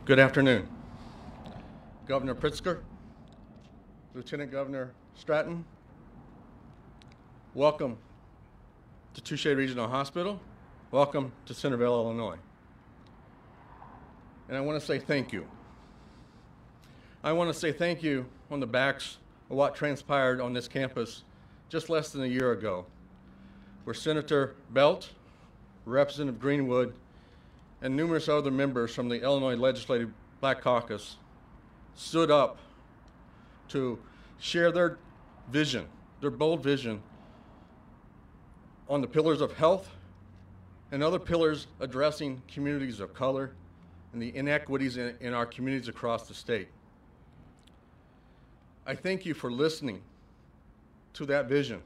Good afternoon. Governor Pritzker, Lieutenant Governor Stratton, welcome to Touche Regional Hospital. Welcome to Centerville, Illinois. And I want to say thank you. I want to say thank you on the backs of what transpired on this campus just less than a year ago, where Senator Belt, Representative Greenwood, and numerous other members from the Illinois Legislative Black Caucus stood up to share their vision, their bold vision, on the pillars of health and other pillars addressing communities of color and the inequities in our communities across the state. I thank you for listening to that vision.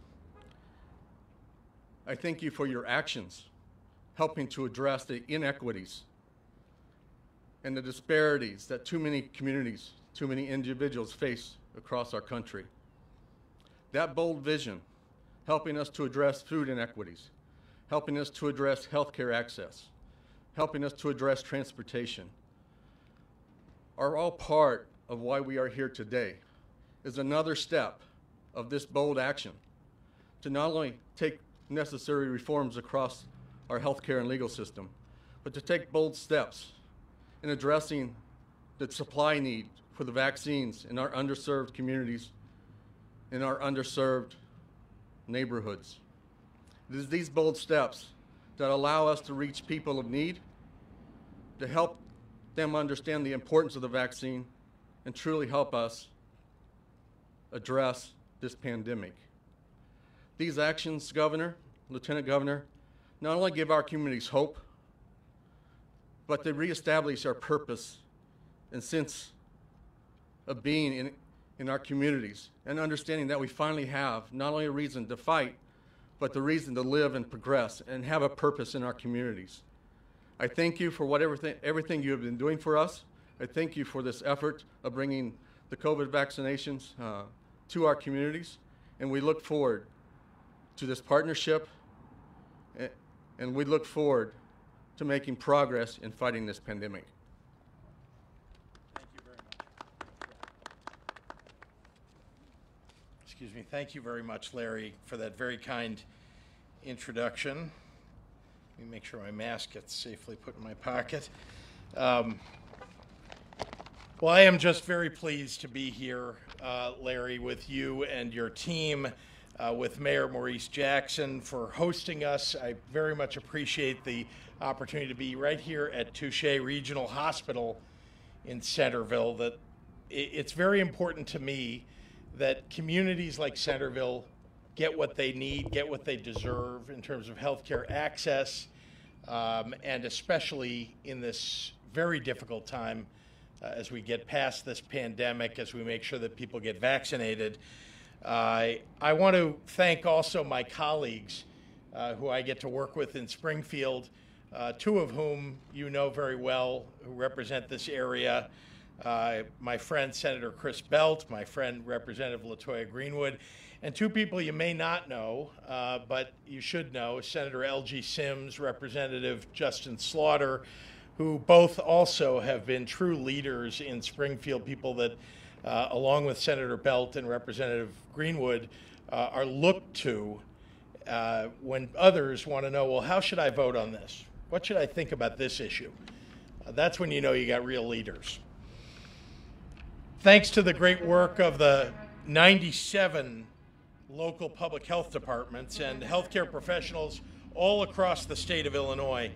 I thank you for your actions, helping to address the inequities and the disparities that too many communities, too many individuals face across our country. That bold vision, helping us to address food inequities, helping us to address healthcare access, helping us to address transportation, are all part of why we are here today, is another step of this bold action to not only take necessary reforms across our healthcare and legal system, but to take bold steps in addressing the supply need for the vaccines in our underserved communities, in our underserved neighborhoods. It is these bold steps that allow us to reach people of need, to help them understand the importance of the vaccine, and truly help us address this pandemic. These actions, Governor, Lieutenant Governor, not only give our communities hope, but they reestablish our purpose and sense of being in our communities, and understanding that we finally have not only a reason to fight, but the reason to live and progress and have a purpose in our communities. I thank you for everything you have been doing for us. I thank you for this effort of bringing the COVID vaccinations to our communities, and we look forward to this partnership, and we look forward to making progress in fighting this pandemic. Thank you very much. Excuse me. Thank you very much, Larry, for that very kind introduction. Let me make sure my mask gets safely put in my pocket. Well, I am just very pleased to be here, Larry, with you and your team, with Mayor Maurice Jackson for hosting us. I very much appreciate the opportunity to be right here at Touche Regional Hospital in Centerville. That it's very important to me that communities like Centerville get what they need, get what they deserve in terms of healthcare access, and especially in this very difficult time as we get past this pandemic, as we make sure that people get vaccinated. I want to thank also my colleagues who I get to work with in Springfield, two of whom you know very well, who represent this area. My friend Senator Chris Belt, my friend Representative Latoya Greenwood, and two people you may not know, but you should know, Senator L.G. Sims, Representative Justin Slaughter, who both also have been true leaders in Springfield, people that, along with Senator Belt and Representative Greenwood, are looked to when others want to know, well, how should I vote on this? What should I think about this issue? That's when you know you got real leaders. Thanks to the great work of the 97 local public health departments and healthcare professionals all across the state of Illinois,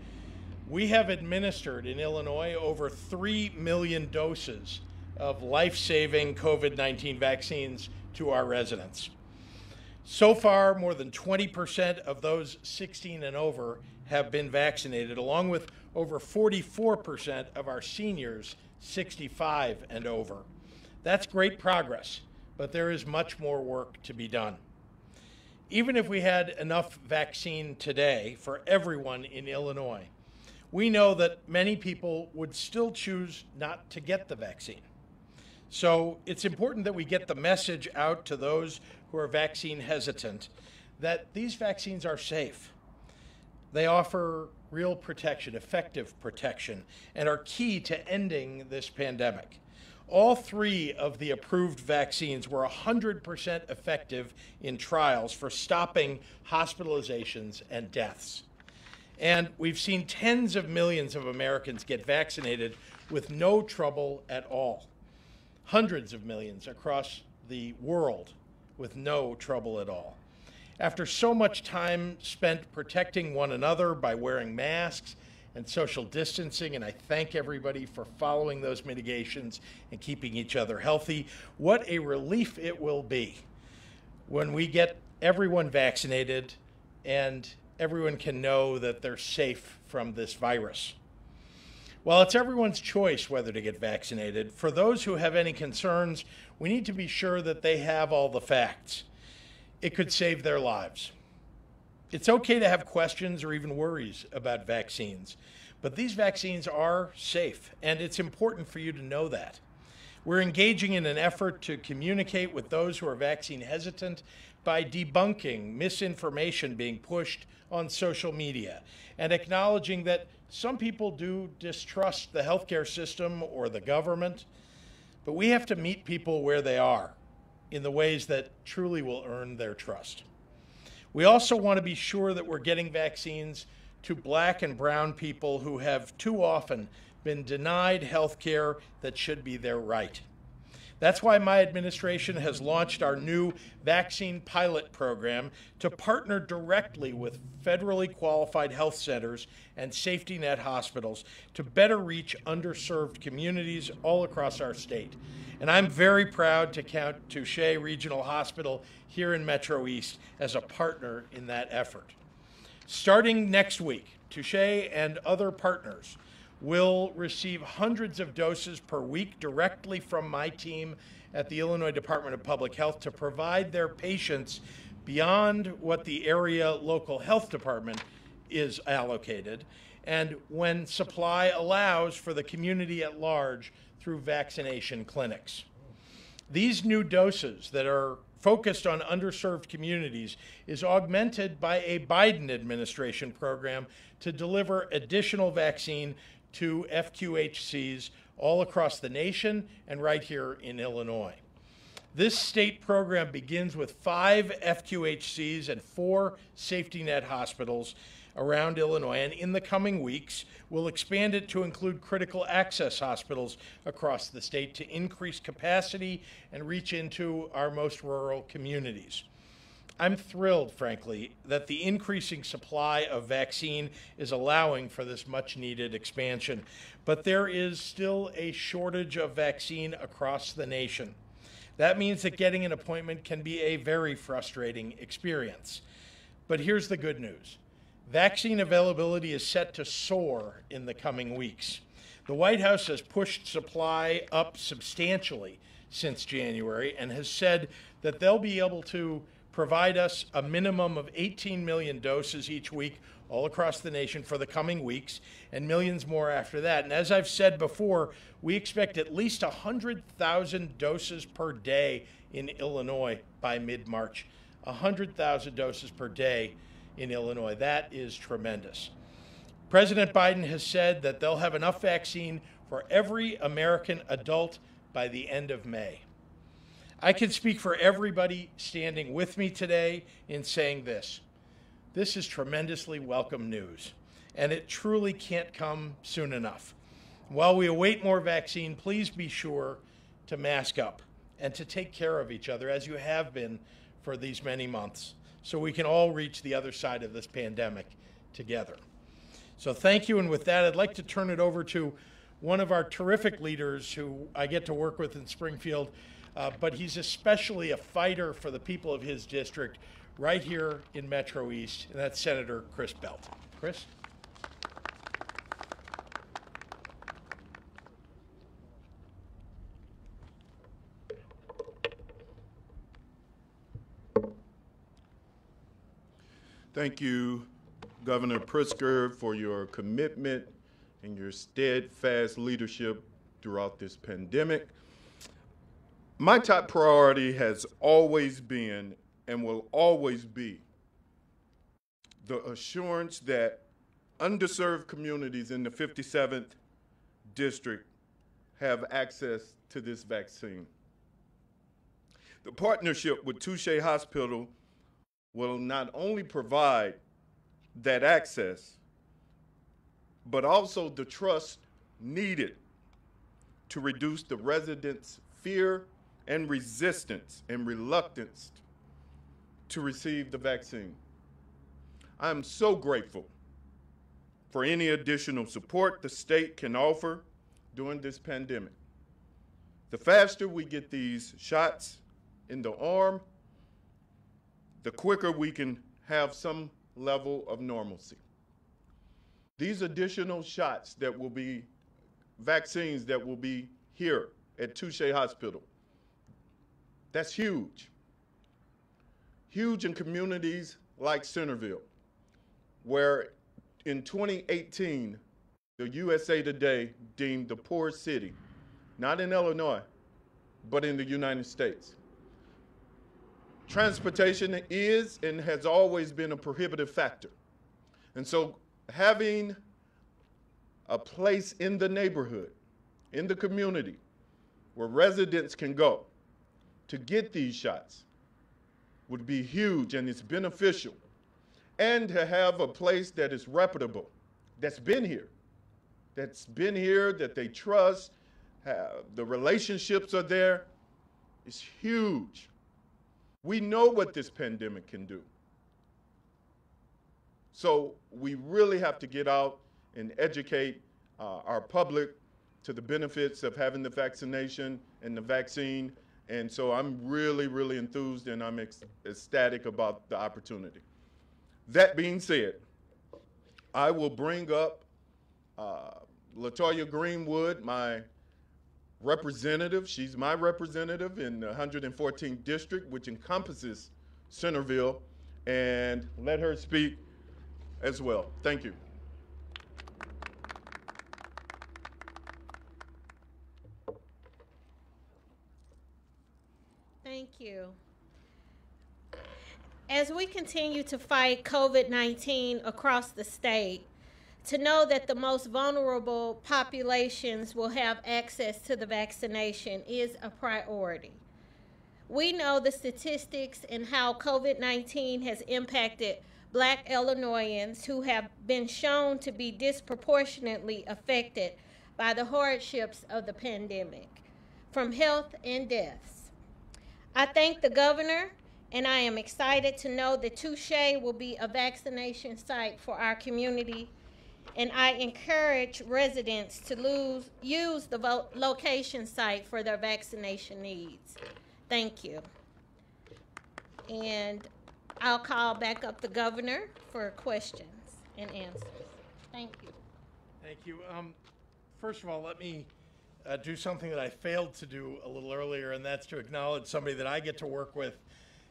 we have administered in Illinois over 3 million doses of life-saving COVID-19 vaccines to our residents. So far, more than 20% of those 16 and over have been vaccinated, along with over 44% of our seniors 65 and over. That's great progress, but there is much more work to be done. Even if we had enough vaccine today for everyone in Illinois, we know that many people would still choose not to get the vaccine. So it's important that we get the message out to those who are vaccine hesitant that these vaccines are safe. They offer real protection, effective protection, and are key to ending this pandemic. All three of the approved vaccines were 100% effective in trials for stopping hospitalizations and deaths. And we've seen tens of millions of Americans get vaccinated with no trouble at all. Hundreds of millions across the world with no trouble at all. After so much time spent protecting one another by wearing masks and social distancing, and I thank everybody for following those mitigations and keeping each other healthy, what a relief it will be when we get everyone vaccinated and everyone can know that they're safe from this virus. While it's everyone's choice whether to get vaccinated, for those who have any concerns, we need to be sure that they have all the facts. It could save their lives. It's okay to have questions or even worries about vaccines, but these vaccines are safe, and it's important for you to know that. We're engaging in an effort to communicate with those who are vaccine hesitant by debunking misinformation being pushed on social media and acknowledging that some people do distrust the healthcare system or the government, but we have to meet people where they are in the ways that truly will earn their trust. We also want to be sure that we're getting vaccines to Black and brown people who have too often been denied health care that should be their right. That's why my administration has launched our new vaccine pilot program to partner directly with federally qualified health centers and safety net hospitals to better reach underserved communities all across our state. And I'm very proud to count Touche Regional Hospital here in Metro East as a partner in that effort. Starting next week, Touche and other partners will receive hundreds of doses per week directly from my team at the Illinois Department of Public Health to provide their patients beyond what the area local health department is allocated, and when supply allows, for the community at large through vaccination clinics. These new doses that are focused on underserved communities is augmented by a Biden administration program to deliver additional vaccine to FQHCs all across the nation and right here in Illinois. This state program begins with 5 FQHCs and 4 safety net hospitals around Illinois, and in the coming weeks, we'll expand it to include critical access hospitals across the state to increase capacity and reach into our most rural communities. I'm thrilled, frankly, that the increasing supply of vaccine is allowing for this much-needed expansion, but there is still a shortage of vaccine across the nation. That means that getting an appointment can be a very frustrating experience. But here's the good news. Vaccine availability is set to soar in the coming weeks. The White House has pushed supply up substantially since January and has said that they'll be able to provide us a minimum of 18 million doses each week all across the nation for the coming weeks, and millions more after that. And as I've said before, we expect at least 100,000 doses per day in Illinois by mid-March. 100,000 doses per day in Illinois. That is tremendous. President Biden has said that they'll have enough vaccine for every American adult by the end of May. I can speak for everybody standing with me today in saying this. This is tremendously welcome news, and it truly can't come soon enough. While we await more vaccine, please be sure to mask up and to take care of each other as you have been for these many months, so we can all reach the other side of this pandemic together. So thank you, and with that, I'd like to turn it over to one of our terrific leaders who I get to work with in Springfield, but he's especially a fighter for the people of his district right here in Metro East, and that's Senator Chris Belt. Chris? Thank you, Governor Pritzker, for your commitment and your steadfast leadership throughout this pandemic. My top priority has always been and will always be the assurance that underserved communities in the 57th district have access to this vaccine. The partnership with Touche Hospital will not only provide that access, but also the trust needed to reduce the residents' fear and resistance and reluctance to receive the vaccine. I'm so grateful for any additional support the state can offer during this pandemic. The faster we get these shots in the arm, the quicker we can have some level of normalcy. These additional shots that will be vaccines that will be here at Touche Hospital, that's huge. Huge in communities like Centerville, where in 2018, the USA Today deemed the poorest city, not in Illinois, but in the United States. Transportation is and has always been a prohibitive factor. And so having a place in the neighborhood, in the community, where residents can go to get these shots would be huge, and it's beneficial. And to have a place that is reputable, that's been here, that they trust, the relationships are there, is huge. We know what this pandemic can do. So we really have to get out and educate our public to the benefits of having the vaccination and the vaccine. And so I'm really, really enthused, and I'm ecstatic about the opportunity. That being said, I will bring up LaToya Greenwood, my representative. She's my representative in the 114th district, which encompasses Centerville, and let her speak as well. Thank you. Thank you. As we continue to fight COVID-19 across the state, to know that the most vulnerable populations will have access to the vaccination is a priority. We know the statistics and how COVID-19 has impacted Black Illinoisans who have been shown to be disproportionately affected by the hardships of the pandemic, from health and deaths. I thank the governor, and I am excited to know that Touche will be a vaccination site for our community, and I encourage residents to use the location site for their vaccination needs. Thank you. And I'll call back up the governor for questions and answers. Thank you. Thank you. First of all, let me do something that I failed to do a little earlier, and that's to acknowledge somebody that I get to work with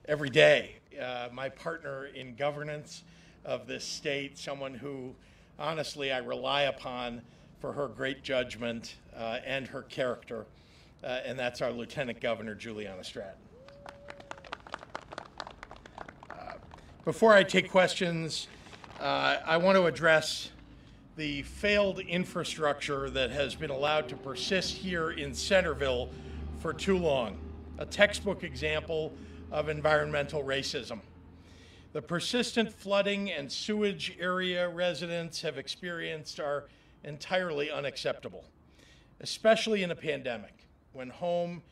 every day, my partner in governance of this state, someone who honestly I rely upon for her great judgment and her character, and that's our Lieutenant Governor, Juliana Stratton. Before I take questions, I want to address the failed infrastructure that has been allowed to persist here in Centerville for too long, a textbook example of environmental racism. The persistent flooding and sewage area residents have experienced are entirely unacceptable, especially in a pandemic when home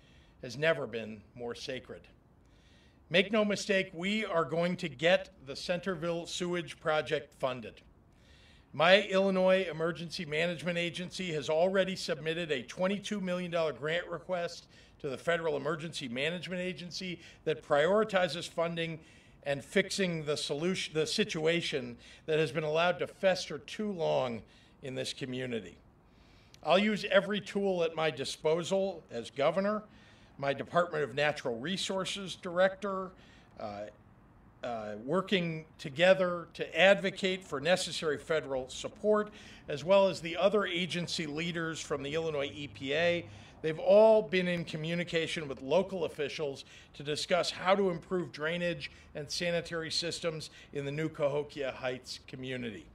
has never been more sacred. Make no mistake, we are going to get the Centerville Sewage Project funded. My Illinois Emergency Management Agency has already submitted a $22 million grant request to the Federal Emergency Management Agency that prioritizes funding and fixing the situation that has been allowed to fester too long in this community. I'll use every tool at my disposal as governor, my Department of Natural Resources director, working together to advocate for necessary federal support, as well as the other agency leaders from the Illinois EPA. They've all been in communication with local officials to discuss how to improve drainage and sanitary systems in the new Cahokia Heights community.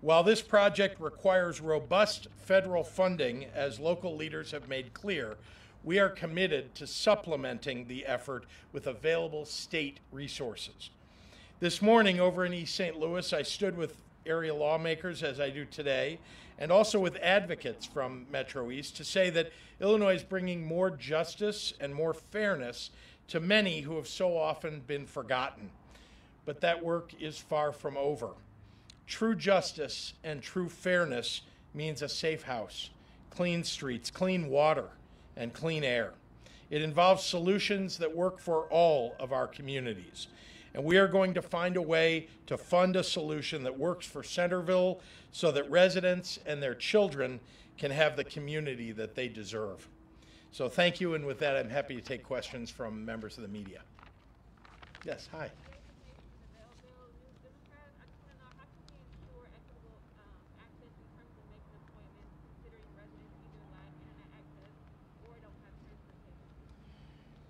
While this project requires robust federal funding, as local leaders have made clear, we are committed to supplementing the effort with available state resources. This morning over in East St. Louis, I stood with area lawmakers, as I do today, and also with advocates from Metro East to say that Illinois is bringing more justice and more fairness to many who have so often been forgotten. But that work is far from over. True justice and true fairness means a safe house, clean streets, clean water, and clean air. It involves solutions that work for all of our communities. And we are going to find a way to fund a solution that works for Centerville so that residents and their children can have the community that they deserve. So thank you, and with that, I'm happy to take questions from members of the media. Yes, hi.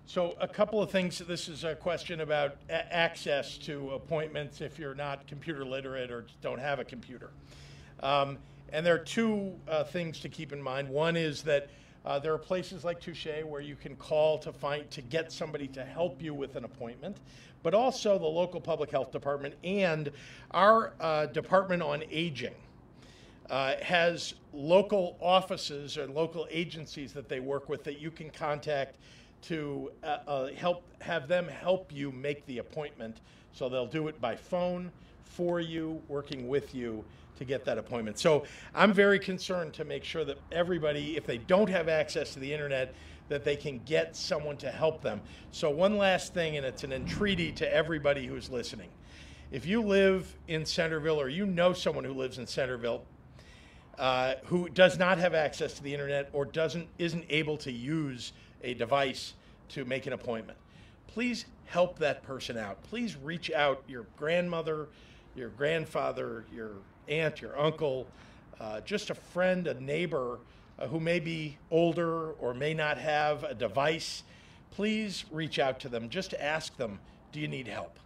So a couple of things. This is a question about access to appointments if you're not computer literate or don't have a computer. And there are two things to keep in mind. One is that there are places like Touche where you can call to get somebody to help you with an appointment, but also the local public health department and our Department on Aging has local offices or local agencies that they work with that you can contact to have them help you make the appointment. So they'll do it by phone for you, working with you to get that appointment. So I'm very concerned to make sure that everybody, if they don't have access to the internet, that they can get someone to help them. So one last thing, and it's an entreaty to everybody who's listening. If you live in Centerville or you know someone who lives in Centerville who does not have access to the internet or isn't able to use a device to make an appointment, please help that person out. Please reach out, your grandmother, your grandfather, your aunt, your uncle, just a friend, a neighbor who may be older or may not have a device. Please reach out to them. Just ask them, do you need help?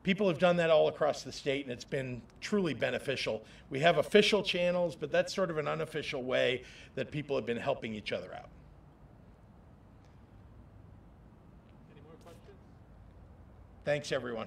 People have done that all across the state, and it's been truly beneficial. We have official channels, but that's sort of an unofficial way that people have been helping each other out. Thanks, everyone.